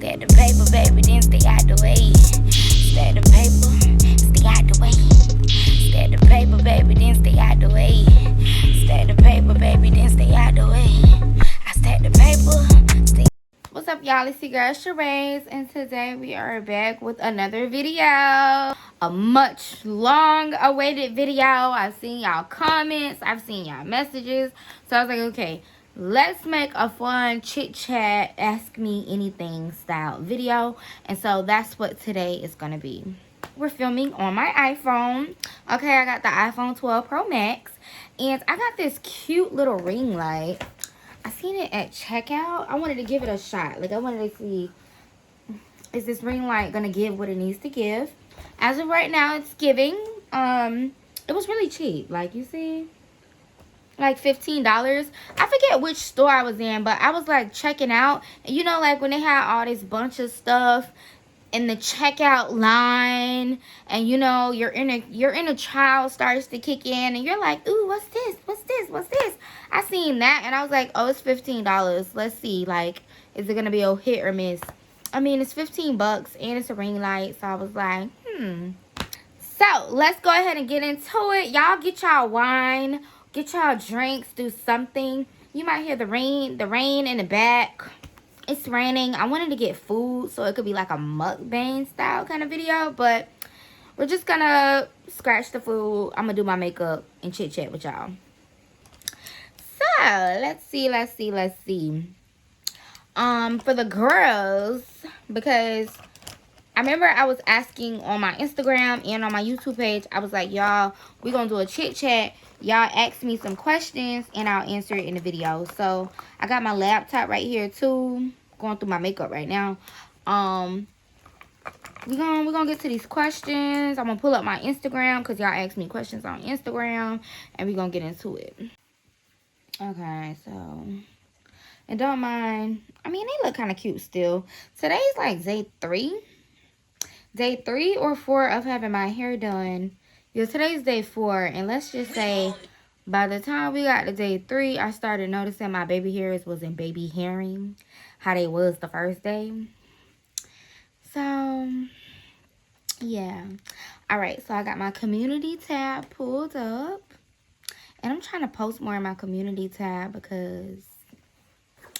Stack the paper, baby, then stay out the way. Stack the paper, stay out the way. Stack the paper, baby, then stay out the way. Stack the paper, baby, then stay out the way. I stack the paper, stay. What's up, y'all? It's your girl Sheree, and today we are back with another video. A much long-awaited video. I've seen y'all comments, I've seen y'all messages, so I was like, okay, let's make a fun chit-chat, ask me anything style video. And so that's what today is gonna be. We're filming on my iPhone. Okay, I got the iPhone 12 Pro Max, and I got this cute little ring light. I seen it at checkout. I wanted to give it a shot. Like, I wanted to see, is this ring light gonna give what it needs to give? As of right now, it's giving. It was really cheap. Like, you see, like $15. I forget which store I was in, but I was like checking out, and you know, like when they had all this bunch of stuff in the checkout line, and you know, your inner child starts to kick in, and you're like, ooh, what's this? What's this? What's this? I seen that, and I was like, oh, it's $15. Let's see, like, is it gonna be a hit or miss? I mean, it's 15 bucks, and it's a ring light, so I was like, So, let's go ahead and get into it. Y'all get y'all wine, get y'all drinks, do something. You might hear the rain in the back. It's raining. I wanted to get food, so it could be like a mukbang style kind of video, but we're just gonna scratch the food. I'm gonna do my makeup and chit-chat with y'all. So, let's see. For the girls, because I remember I was asking on my Instagram and on my YouTube page, I was like, y'all, we're going to do a chit-chat. Y'all ask me some questions, and I'll answer it in the video. So, I got my laptop right here, too. Going through my makeup right now. We're gonna get to these questions. I'm going to pull up my Instagram, because y'all asked me questions on Instagram. And we're going to get into it. Okay, so, and don't mind. I mean, they look kind of cute still. Today's like day 3. Day 3 or 4 of having my hair done. Yeah, today's day 4. And let's just say, by the time we got to day 3, I started noticing my baby hairs wasn't baby hairing how they was the first day. So, yeah. Alright, so I got my community tab pulled up. And I'm trying to post more in my community tab because,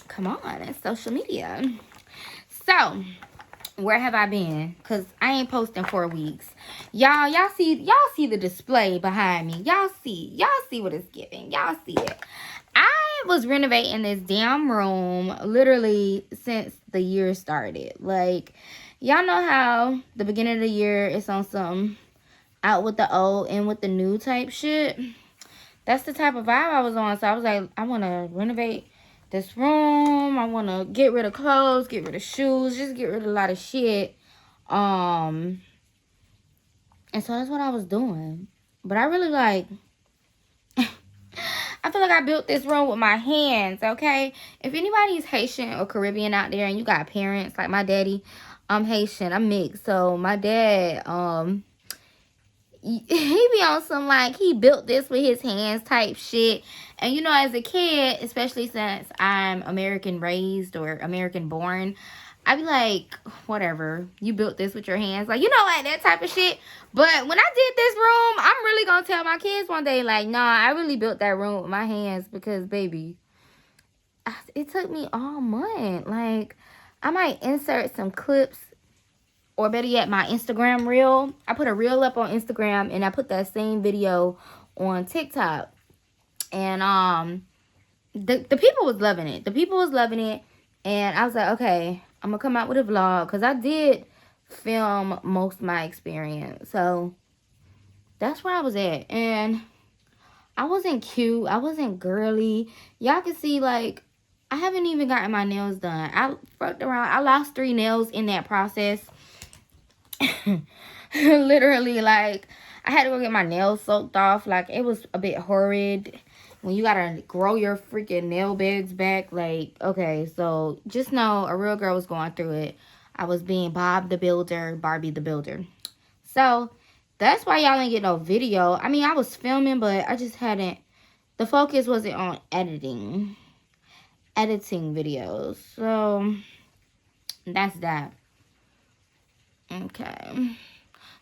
come on, it's social media. So, where have I been? Because I ain't posting for weeks. Y'all see the display behind me. Y'all see what it's giving. Y'all see it. I was renovating this damn room literally since the year started. Like, y'all know how the beginning of the year it's on some out with the old, in with the new type shit. That's the type of vibe I was on. So I was like, I want to renovate this room. I want to get rid of clothes, get rid of shoes, just get rid of a lot of shit. And so that's what I was doing. But I really like, I feel like I built this room with my hands, okay? If anybody's Haitian or Caribbean out there and you got parents, like my daddy, I'm Haitian, I'm mixed. So my dad, he be on some, like, he built this with his hands type shit. And, you know, as a kid, especially since I'm American raised or American born, I be like, whatever, you built this with your hands. Like, you know, like that type of shit. But when I did this room, I'm really going to tell my kids one day, like, nah, I really built that room with my hands because, baby, it took me all month. Like, I might insert some clips, or better yet, my Instagram reel. I put a reel up on Instagram, and I put that same video on TikTok. And the people was loving it. The people was loving it. And I was like, okay, I'm going to come out with a vlog. Because I did film most of my experience. So, that's where I was at. And I wasn't cute. I wasn't girly. Y'all can see, like, I haven't even gotten my nails done. I fucked around. I lost 3 nails in that process. Literally, like, I had to go get my nails soaked off. Like, it was a bit horrid when you gotta grow your freaking nail beds back. Like, okay, so just know a real girl was going through it. I was being Bob the Builder, Barbie the Builder. So that's why y'all ain't get no video. I mean, I was filming, but I just hadn't, the focus wasn't on editing videos. So That's that. Okay.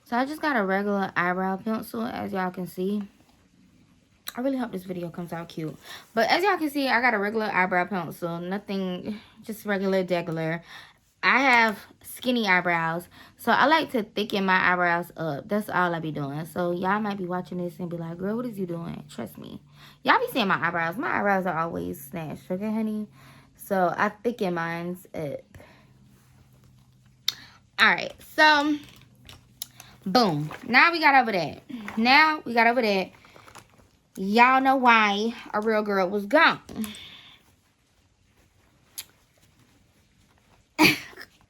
So I just got a regular eyebrow pencil, as y'all can see. I really hope this video comes out cute. But as y'all can see, I got a regular eyebrow pencil. Nothing, just regular. I have skinny eyebrows, so I like to thicken my eyebrows up. That's all I be doing. So y'all might be watching this and be like, girl, what is you doing? Trust me. Y'all be seeing my eyebrows. My eyebrows are always snatched, okay, honey? So I thicken mine's up. Alright, so boom. Now we got over that. Y'all know why a real girl was gone.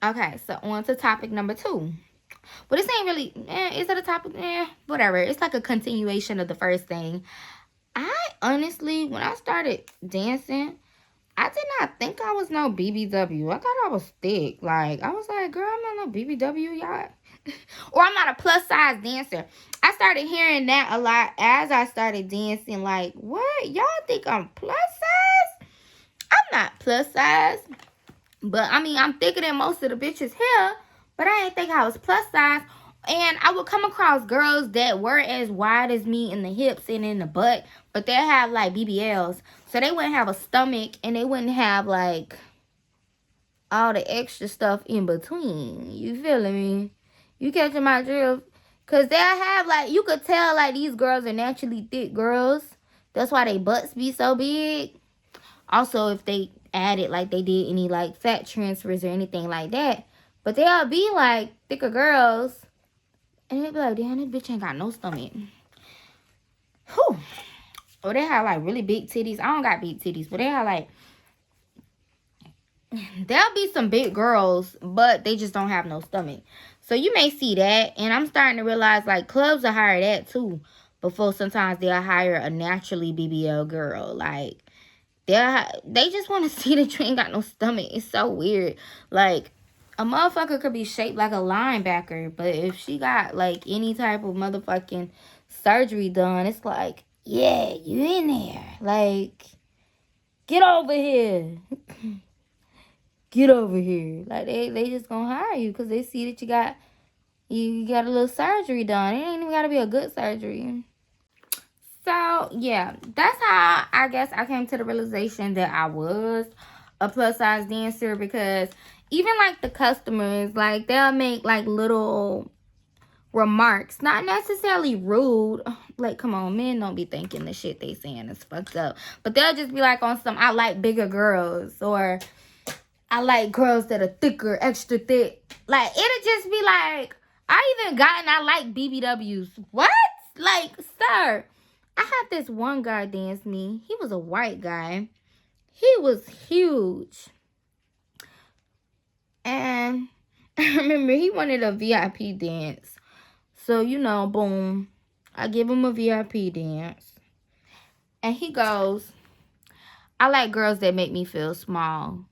Okay, so on to topic number 2. But this ain't really, is it a topic? Whatever. It's like a continuation of the first thing. I honestly, when I started dancing, I did not think I was no BBW. I thought I was thick. Like, I was like, girl, I'm not no BBW, y'all. Or I'm not a plus size dancer. I started hearing that a lot as I started dancing. Like, what? Y'all think I'm plus size? I'm not plus size. But, I mean, I'm thicker than most of the bitches here. But I didn't think I was plus size. And I would come across girls that were as wide as me in the hips and in the butt. But they'll have, like, BBLs. So they wouldn't have a stomach. And they wouldn't have, like, all the extra stuff in between. You feeling me? You catching my drift? Because they'll have, like, you could tell, like, these girls are naturally thick girls. That's why they butts be so big. Also, if they added, like, they did any, like, fat transfers or anything like that. But they'll be, like, thicker girls. And they'll be like, damn, this bitch ain't got no stomach. Whew. Or they have, like, really big titties. I don't got big titties. But they have, like, there'll be some big girls, but they just don't have no stomach. So you may see that. And I'm starting to realize, like, clubs will hire that, too. Before sometimes they'll hire a naturally BBL girl. Like, they just want to see that you ain't got no stomach. It's so weird. Like, a motherfucker could be shaped like a linebacker, but if she got, like, any type of motherfucking surgery done, it's like, yeah, you in there. Like, get over here. Get over here. Like, they just gonna hire you because they see that you got a little surgery done. It ain't even gotta be a good surgery. So, yeah, that's how I guess I came to the realization that I was a plus size dancer, because even like the customers, like, they'll make like little remarks, not necessarily rude. Like, come on, men don't be thinking the shit they saying is fucked up, but they'll just be like on some, I like bigger girls, or I like girls that are thicker, extra thick. Like, it'll just be like, I even gotten I like BBWs. What? Like, sir, I had this one guy dance me. He was a white guy. He was huge. And I remember he wanted a VIP dance. So, you know, boom. I give him a VIP dance. And he goes, I like girls that make me feel small.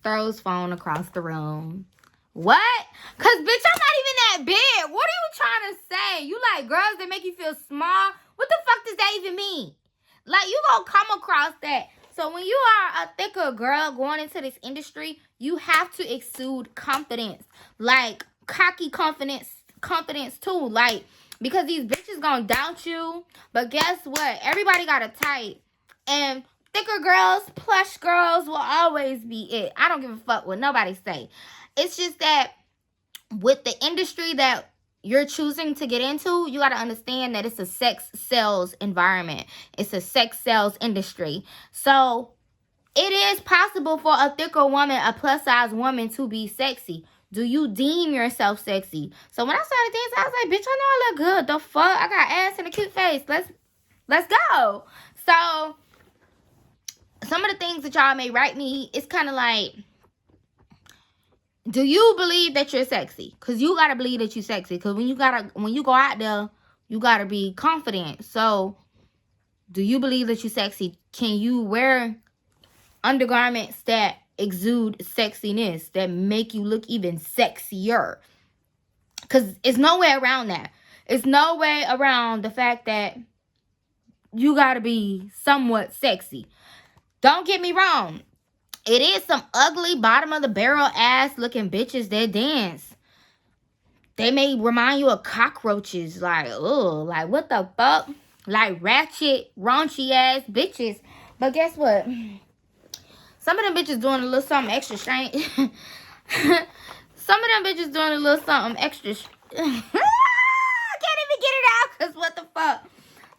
Throws phone across the room. What? Because, bitch, I'm not even that big. What are you trying to say? You like girls that make you feel small? What the fuck does that even mean? Like, you gonna come across that. So when you are a thicker girl going into this industry, you have to exude confidence. Like, cocky confidence too. Like, because these bitches gonna doubt you. But guess what? Everybody got a type. And thicker girls, plush girls will always be it. I don't give a fuck what nobody say. It's just that with the industry that you're choosing to get into, you got to understand that it's a sex sales environment. It's a sex sales industry. So it is possible for a thicker woman, a plus size woman, to be sexy. Do you deem yourself sexy? So when I started dancing, I was like, bitch, I know I look good. The fuck? I got ass and a cute face. Let's go. So some of the things that y'all may write me, it's kind of like, do you believe that you're sexy? Because you got to believe that you're sexy. Because when you go out there, you got to be confident. So, do you believe that you're sexy? Can you wear undergarments that exude sexiness, that make you look even sexier? Because it's no way around that. It's no way around the fact that you got to be somewhat sexy. Don't get me wrong. It is some ugly bottom of the barrel ass looking bitches that dance. They may remind you of cockroaches. Like, ugh, like what the fuck? Like ratchet, raunchy ass bitches. But guess what? Some of them bitches doing a little something extra strange. Some of them bitches doing a little something extra. I can't even get it out because what the fuck?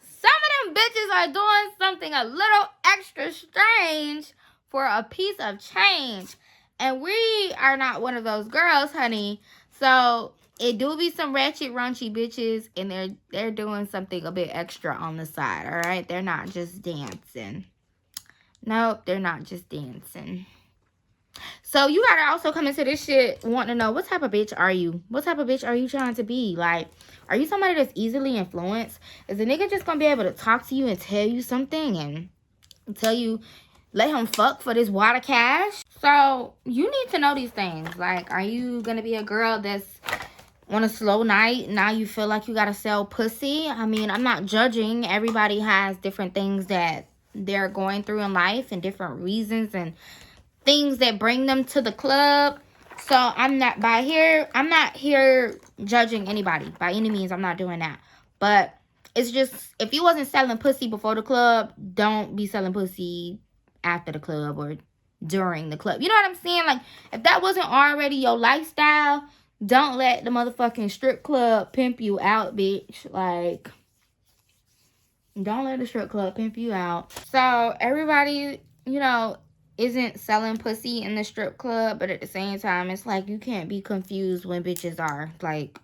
Some of them bitches are doing something a little extra strange for a piece of change. And we are not one of those girls, honey. So it do be some ratchet, raunchy bitches, and they're doing something a bit extra on the side, all right? They're not just dancing. Nope, they're not just dancing. So you gotta also come into this shit wanting to know, what type of bitch are you? What type of bitch are you trying to be? Like, are you somebody that's easily influenced? Is a nigga just gonna be able to talk to you and tell you something and tell you, let him fuck for this water cash? So you need to know these things. Like, are you gonna be a girl that's on a slow night, now you feel like you gotta sell pussy? I mean, I'm not judging. Everybody has different things that they're going through in life and different reasons and things that bring them to the club. So I'm not here judging anybody by any means. I'm not doing that. But it's just, if you wasn't selling pussy before the club, don't be selling pussy after the club or during the club. You know what I'm saying? Like, if that wasn't already your lifestyle, don't let the motherfucking strip club pimp you out, bitch. Like, don't let the strip club pimp you out. So everybody, you know, isn't selling pussy in the strip club, but at the same time, it's like you can't be confused when bitches are. Like,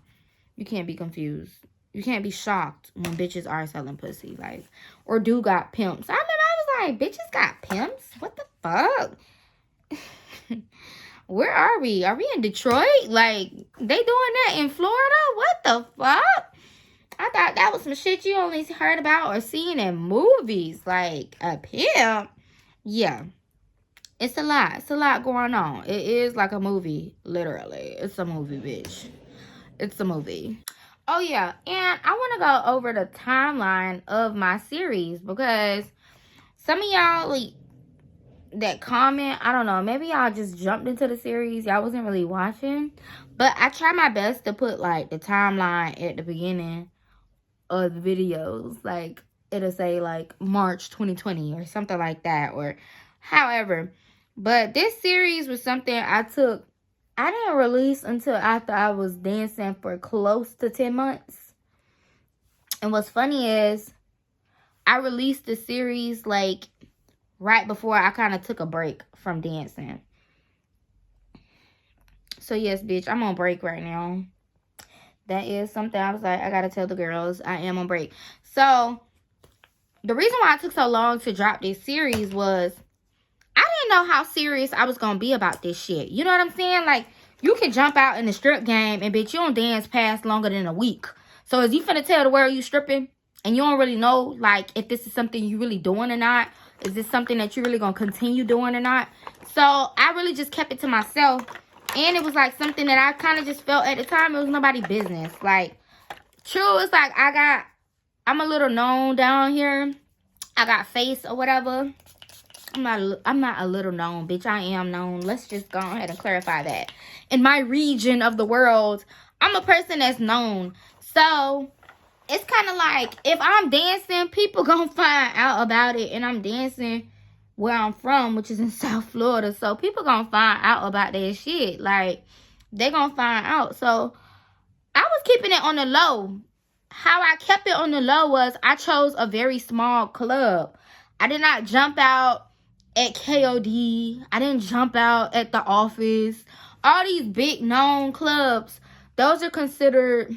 you can't be confused. You can't be shocked when bitches are selling pussy. Like, or do got pimps. I remember I was like, bitches got pimps? What the fuck? Where are we? Are we in Detroit? Like, they doing that in Florida? What the fuck? I thought that was some shit you only heard about or seen in movies. Like, a pimp? Yeah. It's a lot. It's a lot going on. It is like a movie, literally. It's a movie, bitch. It's a movie. Oh, yeah. And I want to go over the timeline of my series because some of y'all, like, that comment, I don't know, maybe y'all just jumped into the series. Y'all wasn't really watching. But I try my best to put, like, the timeline at the beginning of the videos. Like, it'll say, like, March 2020 or something like that. Or however. But this series was something I didn't release until after I was dancing for close to 10 months. And what's funny is I released the series, like, right before I kind of took a break from dancing. So, yes, bitch, I'm on break right now. That is something I was like, I got to tell the girls I am on break. So, the reason why I took so long to drop this series was I didn't know how serious I was going to be about this shit. You know what I'm saying? Like, you can jump out in the strip game and, bitch, you don't dance past longer than a week. So, is you finna tell the world you stripping and you don't really know, like, if this is something you really doing or not? Is this something that you're really going to continue doing or not? So, I really just kept it to myself. And it was, like, something that I kind of just felt at the time it was nobody's business. Like, true, it's like I'm a little known down here. I got face or whatever. I'm not a little known, bitch. I am known. Let's just go ahead and clarify that. In my region of the world, I'm a person that's known. So, it's kind of like, if I'm dancing, people gonna find out about it. And I'm dancing where I'm from, which is in South Florida. So, people gonna find out about that shit. Like, they gonna find out. So, I was keeping it on the low. How I kept it on the low was I chose a very small club. I did not jump out at KOD. I didn't jump out at the Office. All these big known clubs, those are considered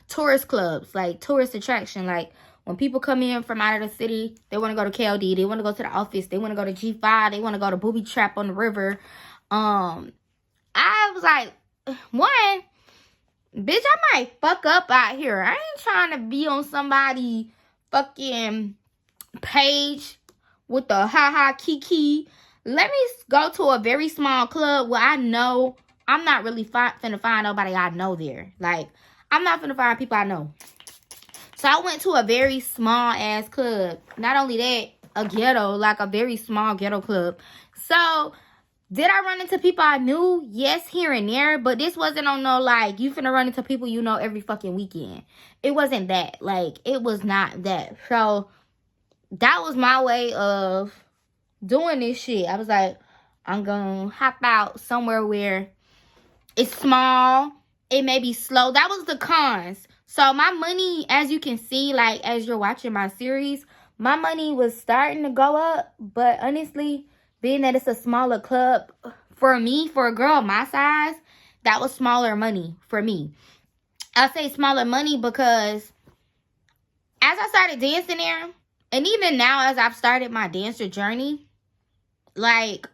tourist clubs, like tourist attraction. Like, when people come in from out of the city, they want to go to KOD, they want to go to the Office, they want to go to G5, they want to go to Booby Trap on the River. I was like, one, bitch, I might fuck up out here. I ain't trying to be on somebody fucking page with the ha-ha kiki. Let me go to a very small club where I know I'm not really finna find nobody I know there. Like, I'm not finna find people I know. So I went to a very small ass club. Not only that, a ghetto, like a very small ghetto club. So did I run into people I knew? Yes, here and there. But this wasn't on no, like, you finna run into people you know every fucking weekend. It wasn't that. Like, it was not that. So that was my way of doing this shit. I was like, I'm gonna hop out somewhere where it's small. It may be slow. That was the cons. So my money, as you can see, like, as you're watching my series, my money was starting to go up. But honestly, being that it's a smaller club, for me, for a girl my size, that was smaller money for me. I say smaller money because as I started dancing there, and even now as I've started my dancer journey, like,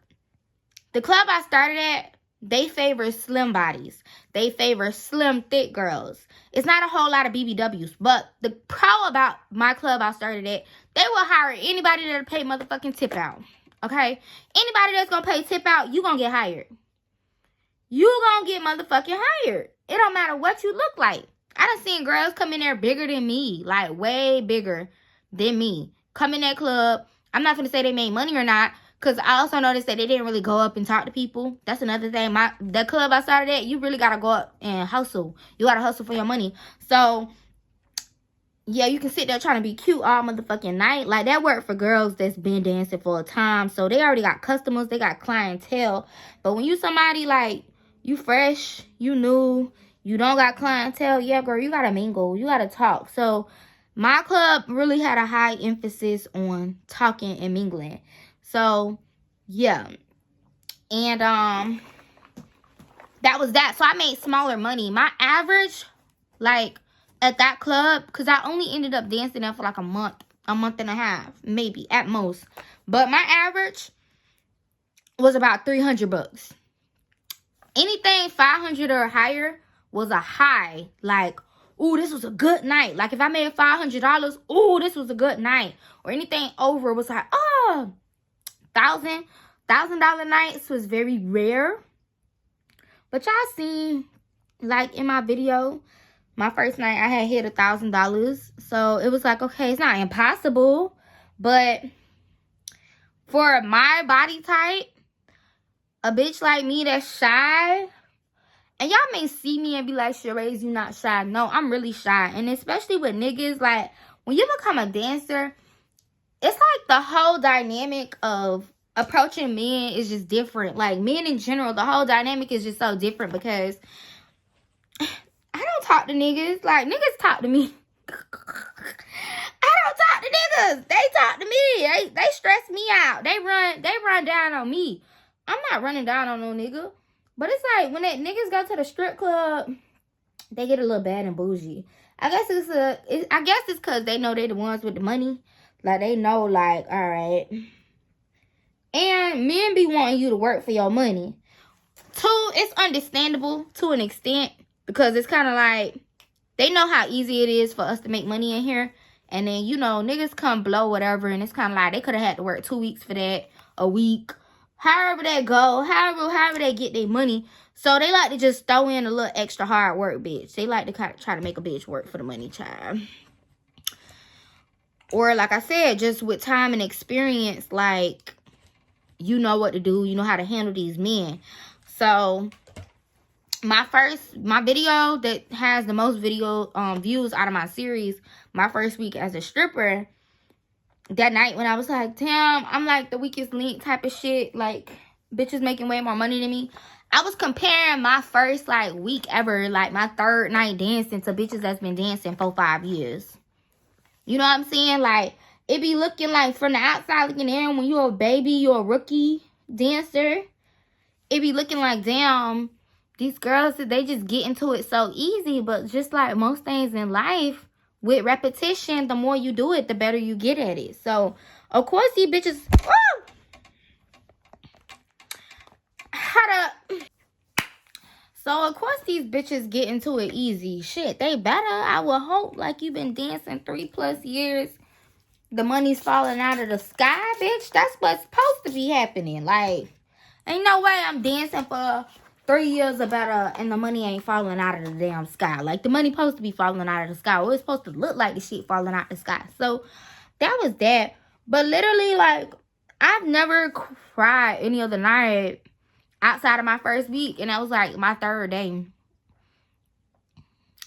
the club I started at, they favor slim bodies. They favor slim, thick girls. It's not a whole lot of BBWs. But the pro about my club I started at, they will hire anybody that'll pay motherfucking tip out. Okay? Anybody that's gonna pay tip out, you gonna get hired. You gonna get motherfucking hired. It don't matter what you look like. I done seen girls come in there bigger than me. Like, way bigger than me. Come in that club. I'm not gonna say they made money or not. Because I also noticed that they didn't really go up and talk to people. That's another thing. The club I started at, you really got to go up and hustle. You got to hustle for your money. So, yeah, you can sit there trying to be cute all motherfucking night. Like, that worked for girls that's been dancing for a time. So, they already got customers. They got clientele. But when you somebody, like, you fresh, you new, you don't got clientele, yeah, girl, you got to mingle. You got to talk. So, my club really had a high emphasis on talking and mingling. So, yeah. And, that was that. So, I made smaller money. My average, like, at that club, because I only ended up dancing there for like a month and a half, maybe, at most. But my average was about $300. Anything 500 or higher was a high. Like, ooh, this was a good night. Like, if I made $500, ooh, this was a good night. Or anything over was like, oh, $1,000 nights was very rare. But y'all seen, like, in my video, my first night I had hit $1,000. So it was like, okay, it's not impossible, but for my body type, a bitch like me that's shy, and y'all may see me and be like, Sheree, you not shy. No, I'm really shy. And especially with niggas, like, when you become a dancer, it's like the whole dynamic of approaching men is just different. Like, men in general, the whole dynamic is just so different because I don't talk to niggas. Like, niggas talk to me. I don't talk to niggas. They talk to me. They stress me out. They run down on me. I'm not running down on no nigga. But it's like when that niggas go to the strip club, they get a little bad and bougie. I guess it's because they know they the ones with the money. Like, they know, like, all right. And men be wanting you to work for your money. Two, it's understandable to an extent. Because it's kind of like, they know how easy it is for us to make money in here. And then, you know, niggas come blow whatever. And it's kind of like, they could have had to work 2 weeks for that. A week. However they go. However they get their money. So they like to just throw in a little extra hard work, bitch. They like to kind of try to make a bitch work for the money, child. Or, like I said, just with time and experience, like, you know what to do. You know how to handle these men. So, my video that has the most views out of my series, my first week as a stripper, that night when I was like, damn, I'm like the weakest link type of shit. Like, bitches making way more money than me. I was comparing my first, like, week ever, like, my third night dancing to bitches that's been dancing for 5 years. You know what I'm saying? Like, it be looking like from the outside looking in, when you're a baby, you're a rookie dancer, it be looking like, damn, these girls, they just get into it so easy. But just like most things in life, with repetition, the more you do it, the better you get at it. So, of course, these bitches, So, of course, these bitches get into it easy. Shit, they better. I would hope, like, you've been dancing 3+ years. The money's falling out of the sky, bitch. That's what's supposed to be happening. Like, ain't no way I'm dancing for 3 years or better and the money ain't falling out of the damn sky. Like, the money supposed to be falling out of the sky. Or it's supposed to look like the shit falling out of the sky. So, that was that. But literally, like, I've never cried any other night outside of my first week, and that was like my third day.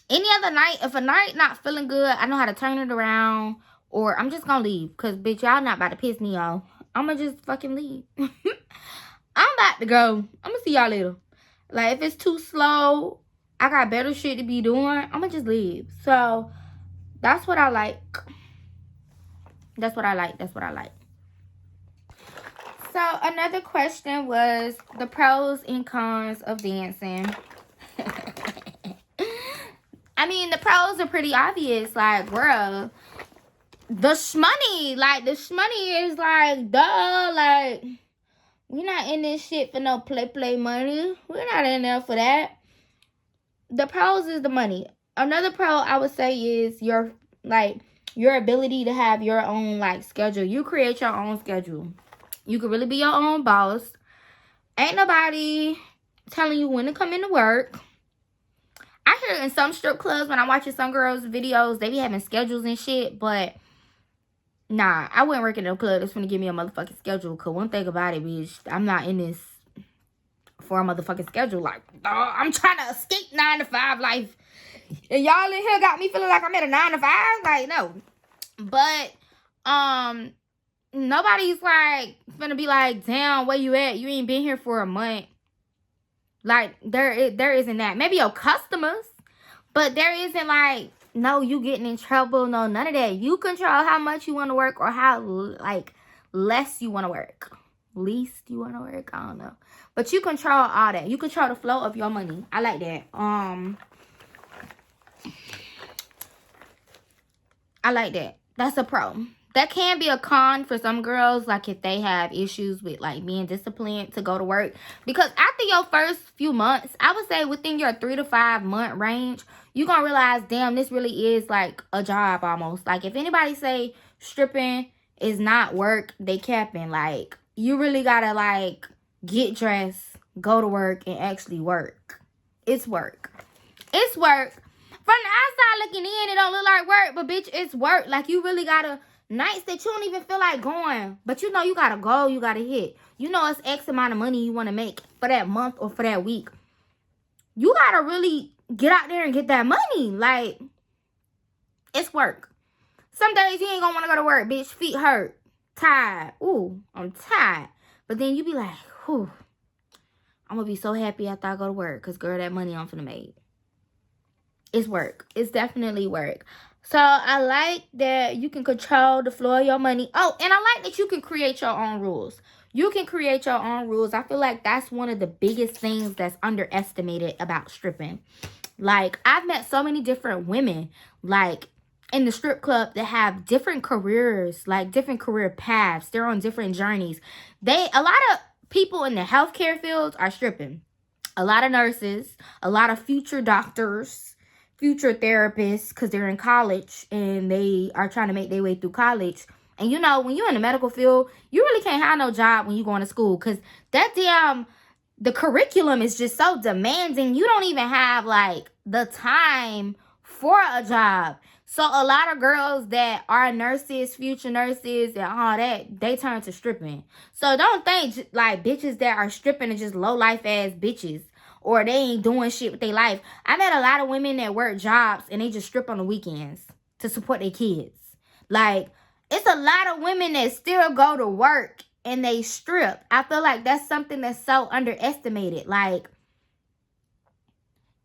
Any other night, if a night not feeling good, I know how to turn it around, or I'm just gonna leave. Because, bitch, y'all not about to piss me off. I'm gonna just fucking leave. I'm about to go. I'm gonna see y'all later. Like, if it's too slow, I got better shit to be doing, I'm gonna just leave. So, that's what I like. That's what I like. That's what I like. So, another question was the pros and cons of dancing. I mean, the pros are pretty obvious. Like, girl, the shmoney. Like, the shmoney is like, duh. Like, we're not in this shit for no play money. We're not in there for that. The pros is the money. Another pro I would say is your ability to have your own, like, schedule. You create your own schedule. You can really be your own boss. Ain't nobody telling you when to come into work. I hear in some strip clubs, when I'm watching some girls' videos, they be having schedules and shit. But, nah, I wouldn't work in a club that's gonna give me a motherfucking schedule. Because one thing about it, bitch, I'm not in this for a motherfucking schedule. Like, I'm trying to escape 9 to 5 life. And y'all in here got me feeling like I'm at a 9 to 5. Like, no. But, nobody's, like, gonna be like, damn, where you at? You ain't been here for a month. Like, there isn't that. Maybe your customers. But there isn't, like, no, you getting in trouble. No, none of that. You control how much you want to work or how, like, less you want to work. Least you want to work. I don't know. But you control all that. You control the flow of your money. I like that. I like that. That's a pro. That can be a con for some girls, like if they have issues with, like, being disciplined to go to work. Because after your first few months, I would say within your 3 to 5 month range, you're going to realize, damn, this really is like a job almost. Like, if anybody say stripping is not work, they capping. Like, you really got to, like, get dressed, go to work, and actually work. It's work. It's work. From the outside looking in, it don't look like work, but bitch, it's work. Like, you really got to... Nights that you don't even feel like going, but you know you got a goal you got to hit. You know it's X amount of money you want to make for that month or for that week. You got to really get out there and get that money. Like, it's work. Some days you ain't going to want to go to work, bitch. Feet hurt. Tired. Ooh, I'm tired. But then you be like, whew, I'm going to be so happy after I go to work because, girl, that money I'm finna make. It's work. It's definitely work. So, I like that you can control the flow of your money. Oh, and I like that you can create your own rules. You can create your own rules. I feel like that's one of the biggest things that's underestimated about stripping. Like, I've met so many different women, like, in the strip club that have different careers, like, different career paths. They're on different journeys. A lot of people in the healthcare fields are stripping. A lot of nurses, a lot of future doctors, future therapists, because they're in college and they are trying to make their way through college. And you know, when you're in the medical field, you really can't have no job when you're going to school, because the curriculum is just so demanding. You don't even have, like, the time for a job. So a lot of girls that are nurses, future nurses, and all that, they turn to stripping. So don't think, like, bitches that are stripping are just low life ass bitches, or they ain't doing shit with their life. I met a lot of women that work jobs and they just strip on the weekends to support their kids. Like, it's a lot of women that still go to work and they strip. I feel like that's something that's so underestimated. Like,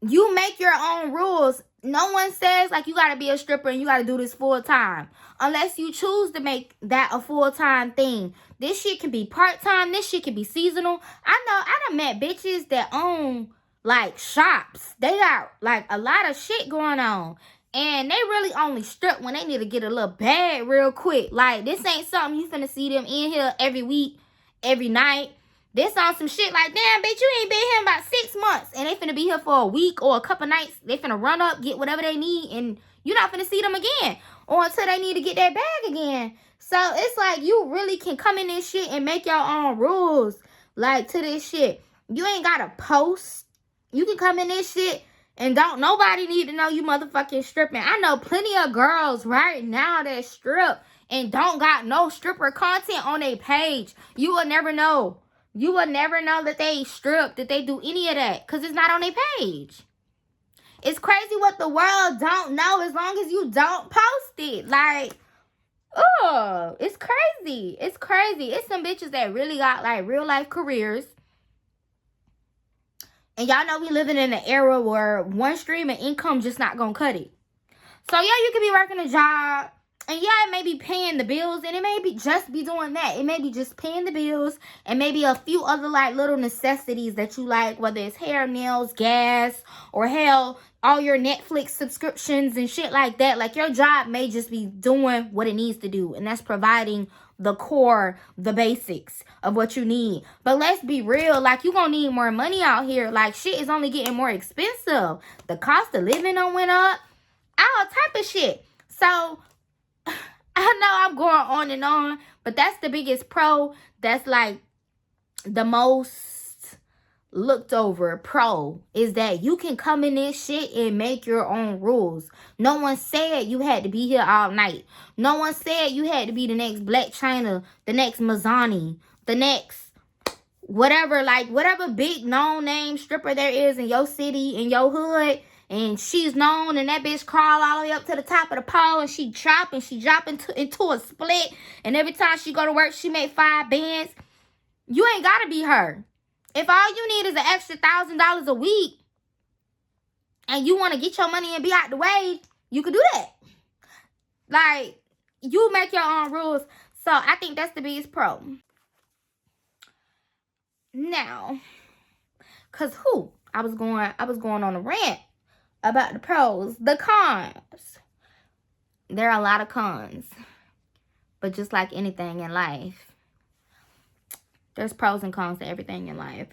you make your own rules. No one says, like, you got to be a stripper and you got to do this full time. Unless you choose to make that a full-time thing. This shit can be part-time. This shit can be seasonal. I done met bitches that own, like, shops. They got, like, a lot of shit going on. And they really only strip when they need to get a little bag real quick. Like, this ain't something you finna see them in here every week, every night. This on some shit like, damn, bitch, you ain't been here about 6 months. And they finna be here for a week or a couple nights. They finna run up, get whatever they need. And you're not finna see them again. Or until they need to get that bag again. So, it's like, you really can come in this shit and make your own rules. Like, to this shit. You ain't gotta post. You can come in this shit and don't nobody need to know you motherfucking stripping. I know plenty of girls right now that strip. and don't got no stripper content on their page, you will never know. You will never know that they strip, that they do any of that, because it's not on their page. It's crazy what the world don't know as long as you don't post it. Like, oh, it's crazy. It's crazy. It's some bitches that really got, like, real life careers. And y'all know we living in an era where one stream of income just not gonna cut it. So, yeah, you could be working a job. And, yeah, it may be paying the bills. And it may be just be doing that. It may be just paying the bills. And maybe a few other, like, little necessities that you like. Whether it's hair, nails, gas. Or, hell, all your Netflix subscriptions and shit like that. Like, your job may just be doing what it needs to do. And that's providing the core, the basics of what you need. But let's be real. Like, you gonna need more money out here. Like, shit is only getting more expensive. The cost of living done went up. All type of shit. So, I know I'm going on and on, but that's the biggest pro. That's like the most looked over pro, is that you can come in this shit and make your own rules. No one said you had to be here all night. No one said you had to be the next Black China, the next Mazzani, the next whatever, like whatever big known name stripper there is in your city, in your hood. And she's known, and that bitch crawl all the way up to the top of the pole, and she drop into a split. And every time she go to work, she make 5 bands. You ain't got to be her. If all you need is an extra $1,000 a week, and you want to get your money and be out the way, you can do that. Like, you make your own rules. So, I think that's the biggest pro. Now, because I was going on a rant about the pros. The cons. There are a lot of cons. But just like anything in life, there's pros and cons to everything in life.